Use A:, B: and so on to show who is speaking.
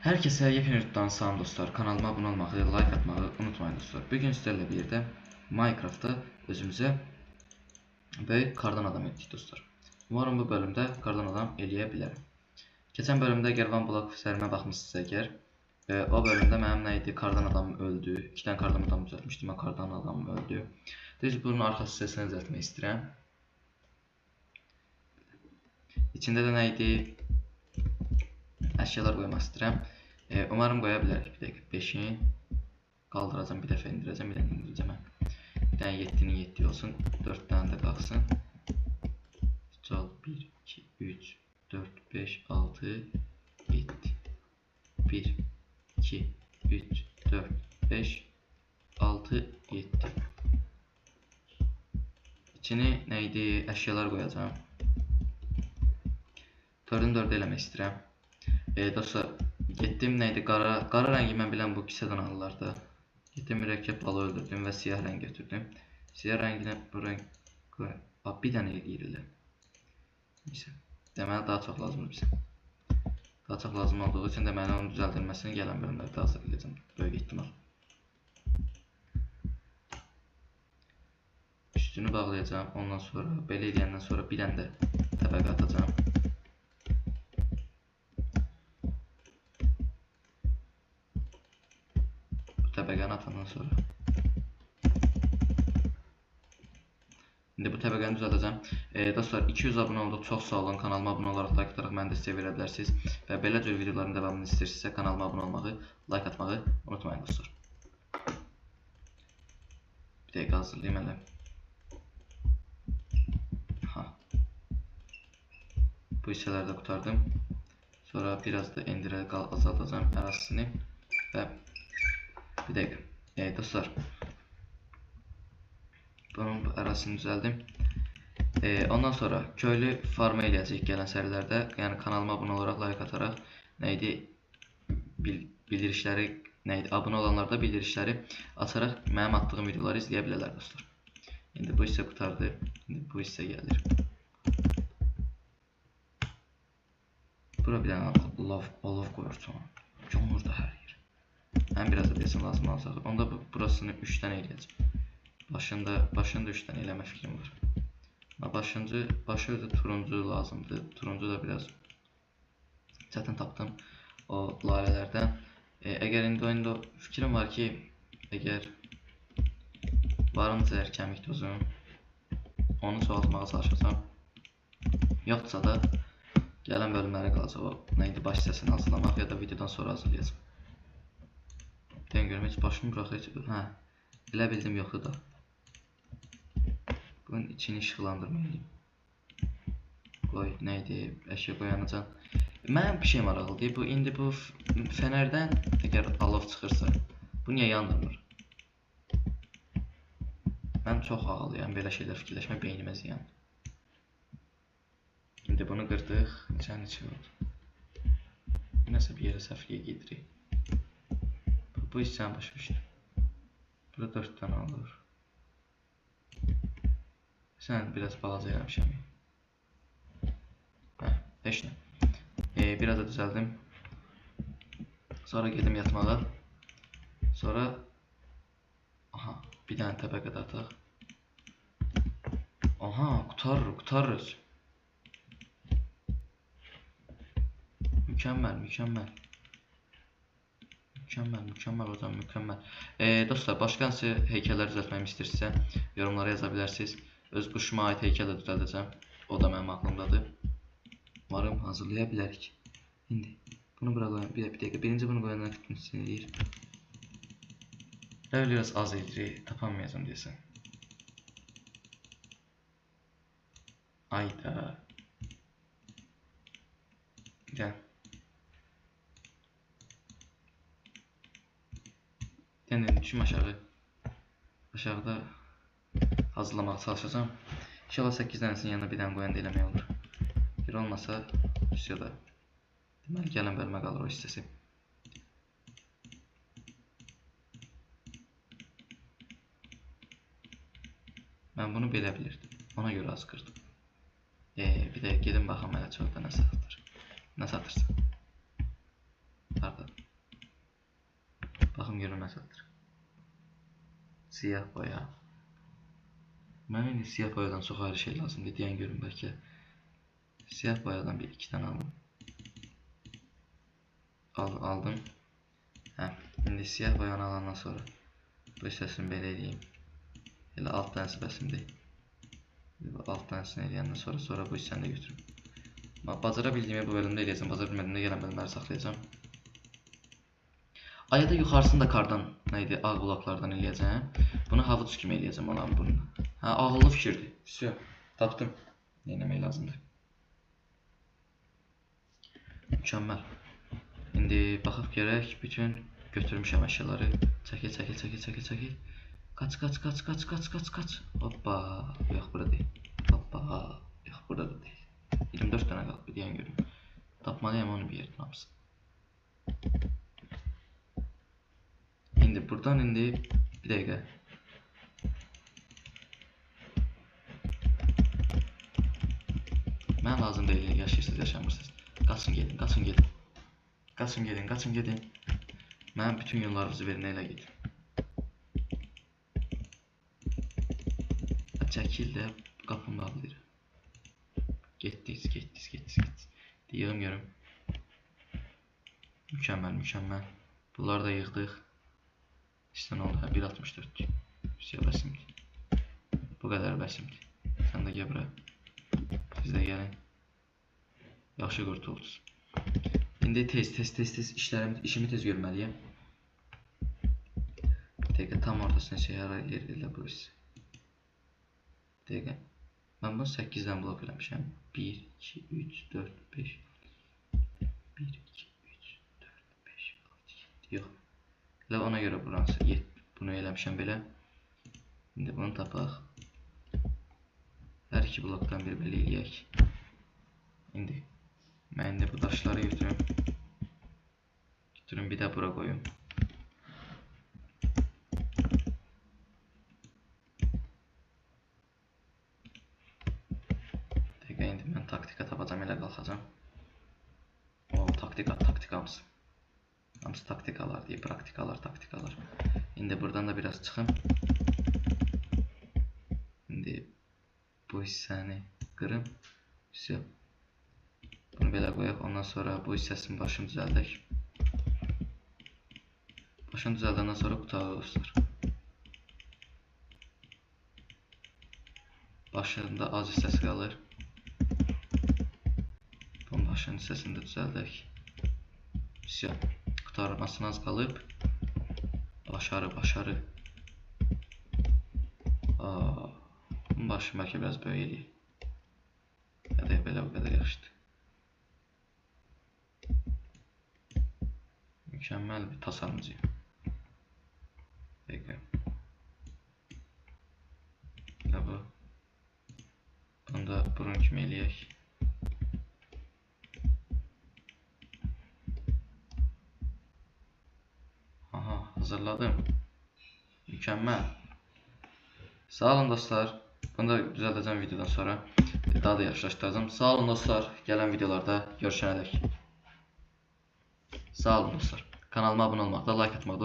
A: Herkese yepyeni videodan salam dostlar. Kanalıma abone olmağı, like atmağı unutmayın dostlar. Bugün sizlerle birlikte Minecraft'ta özümüze böyük kardan adam ettik dostlar. Umarım bu bölümde kardan adam eleyebilirim. Geçen bölümde Gervan Blok serime bakmışsınız eğer. O bölümde mənim neydi? Kardan adam öldü. 2 tane kardan adam düzeltmiştim. Ben kardan adam öldü. Düz bunun arka sesini düzeltmek istedim. İçinde de neydi? Əşyalar qoymaq istəyirəm. Umarım qoya bilərik. Bir dəqiqə 5-i qaldıracağım, bir dəfə indirəcəm, bir dəfə indirəcəm. Bir dənə 7-nin 7 olsun, 4 dənə də qalsın. 1, 2, 3, 4, 5, 6, 7. 1, 2, 3, 4, 5, 6, 7. İçini neydi? Əşyalar qoyacağım. 4-ün 4 eləmək istəyirəm. Dostlar, getdim neydi? Qara rəngi mən bilən bu kisədən alırlardı. Getdim mürəkkəb balı öldürdüm və siyah rəng götürdüm. Siyah rənginə bu rəng bir dənə eləyirlər. Neyse, deməli daha çox lazımdır bizə. Daha çox lazım olduğu üçün deməli onun düzəldilməsini gələn bölümlərdə hazırlayacağım. Böyük ihtimal. Üstünü bağlayacağım. Ondan sonra belə eləyəndən sonra bir dənə də təbəqə atacağım. Təbəqəni atandan sonra. İndi bu təbəqəni düzəldəcəm. Dostlar 200 abunə olduq. Çox sağ olun. Kanalıma abunə olaraq, like ataraq məni dəstək verə bilərsiniz. Və belə cür videoların davamını istəyirsinizsə kanalıma abunə olmağı, like atmağı unutmayın dostlar. Bir dəqiqə hazırlayayım hələ. Bu hissələri də qutardım. Sonra biraz da endirə azaldacağım ərazisini və bir dəqiqə. Dostlar, bunun ərazisini düzəldim. Ondan sonra köylü farma eləyəcəyik gələn sərilərdə. Yəni kanalıma abunə olaraq, like ataraq neydi? Bildirişləri neydi? Abunə olanlar da bildirişləri açaraq mənim attığım videoları izləyə bilərlər dostlar. İndi bu hissə qutardı. İndi bu hissə gəlir. Bura bir dənə olov qoyursun. Yonur da hər yer. Mən biraz da desin lazım olacaq. Onda burasını 3 dənə eləyəcəm. Başında 3 dənə eləmə fikrim var. Başı özü turuncu lazımdır. Turuncu da biraz çətin tapdım o lalələrdən. Əgər indi oyunda fikrim var ki, əgər varınca kəmik tozum, onu çoğaltmağa çalışacağım. Yoxsa da gələn bölümlərə qalacaq o neydi? Baş hissəsini hazırlamaq ya da videodan sonra hazırlayacağım. Ben görüm heç başımı bırakır. Elə bildim yoxdur da. Bunun içini işıqlandırmayayım. Qoy, neydi? Əşya qoyanacaq. Mənim bir şey maraqlıdır. İndi bu fənərdən əgər alov çıxırsa, bu niyə yandırmır? Mən çox ağlıyam, belə şeylər fikirləşmə beynimə ziyan. İndi bunu qırdıq. Neçə oldu? Nəsə bir yerə səhvliyə gedirik. Bu hissəni başa düşdüm. Burada 4 dənə alır. Sən biraz balaca eləmişəm. Heç nə. Biraz da düzəldim. Sonra gedim yatmağa. Sonra bir dənə təbəqə də ataq. Qutarırız. Mükəmməl. Mükəmməl hocam, mükəmməl. Dostlar, başqa hansı heykəllər düzəltməyimi istəyirsinizsə yorumlara yaza bilərsiniz. Öz quşuma aid heykəl də düzəldəcəm. O da mənim aklımdadır. Umarım hazırlaya bilərik. İndi bunu bura qoyalım. Bir dəqiqə. Birinci bunu qoyandan ikincisini eləyir. Biraz az eləyir. Tapanmayacam deyəsən. Ayda. Gəl. Yəni düşüm aşağı. Aşağıda hazırlamağa çalışacağım. İnşallah 8 dənəsinin yanına bir dənə qoyanda eləmək olur. Bir olmasa üstədə. Deməli gələn bölümə qalır o hissəsi. Mən bunu belə bilirdim. Ona görə az qırdım. Bir də gedim baxam hələ çoxda nə satır. Nə satırsa. Pardon. Baxın görün məsələdir. Siyah boya. Mən indi siyah boyadan çox ayrı şey lazımdır deyən görün bəlkə. Siyah boyadan bir 2 dənə aldım. Aldım. Hə, indi siyah boyanı alandan sonra bu hissəsini belə eləyeyim. Elə alt dənəsi bəsimdir. Alt dənəsini eləyəndən sonra bu hissəni də götürüm. Bacara bildiyimi bu bölümdə eləyəcəm. Bacara bilmədiyimdə gələn bölümləri saxlayacağım. Ayada yuxarısını da kardan neydi? Ağ bloklardan eləyəcəm. Bunu havuç kimi eləyəcəm olan bunu. Hə, ağıllı fikirdir. Всё, tapdım. Nə etmək lazımdır? Mükəmməl. İndi baxıb görək bütün götürmüşəm əşyaları. Çəkil. Qaç. Hoppa, yox burada deyil. Hoppa, yox burada da deyil. 24 dənə qalıb deyən görüm. Tapmalıyam onu bir yerdən hamısını. İndi buradan bir dəqiqə. Mən lazım deyil, yaşayırsınız, yaşamırsınız. Qaçın gedin. Mən bütün yollarınızı verin, elə gedin. Çəkil də qapını bağlayır. Getdiniz. Deyirəm görüm. Mükəmməl. Bunları da yığdıq. İşte nə oldu? 1.64. Şey bəsimdir. Bu qədər bəsimdir. Sən də gəl bura. Siz də gəlin. Yaxşı qurtuldunuz. İndi tez işimi tez görməliyəm. Dəqiqə tam ortasına şey yerlə bu hissi. Dəqiqə. Mən bunu 8-dən blok eləmişəm. 1, 2, 3, 4, 5. 1, 2, 3, 4, 5, 6, 7. Yox. Elə ona görə bunu eləmişəm belə. İndi bunu tapaq. Hər iki blokdan bir belə eləyək. İndi mən bu daşları götürüm. Bir də bura qoyum. Dəqiqə indi mən taktika tapacam, elə qalxacam. O taktika hamısı. Hamısı taktikalar deyib, taktikalar. İndi buradan da biraz çıxım. İndi bu hissəni qırım. Всё. Bunu belə qoyaq. Ondan sonra bu hissəsinin başını düzəldək. Başını düzəldəndən sonra qutağı dostlar. Başında az hissəsi qalır. Bunun başının hissəsini də düzəldək. Всё. Qutarmasına az qalıb. Başarı. Bunun başı bəlkə biraz böyük eləyək. Ya da belə bu qədər yaxşıdır. Mükəmməl bir tasarımcıyım. Dəqiqə. Və bu. Bunu da burun kimi eləyək. Aha, hazırladım. Mükəmməl. Sağ olun dostlar. Bunu da düzəldəcəm videodan sonra. Daha da yaxşılaşdıracağım. Sağ olun dostlar. Gələn videolarda görüşənədək. Sağ olun dostlar. Kanalıma abunə olmaqda, like atmaqda unutmayın.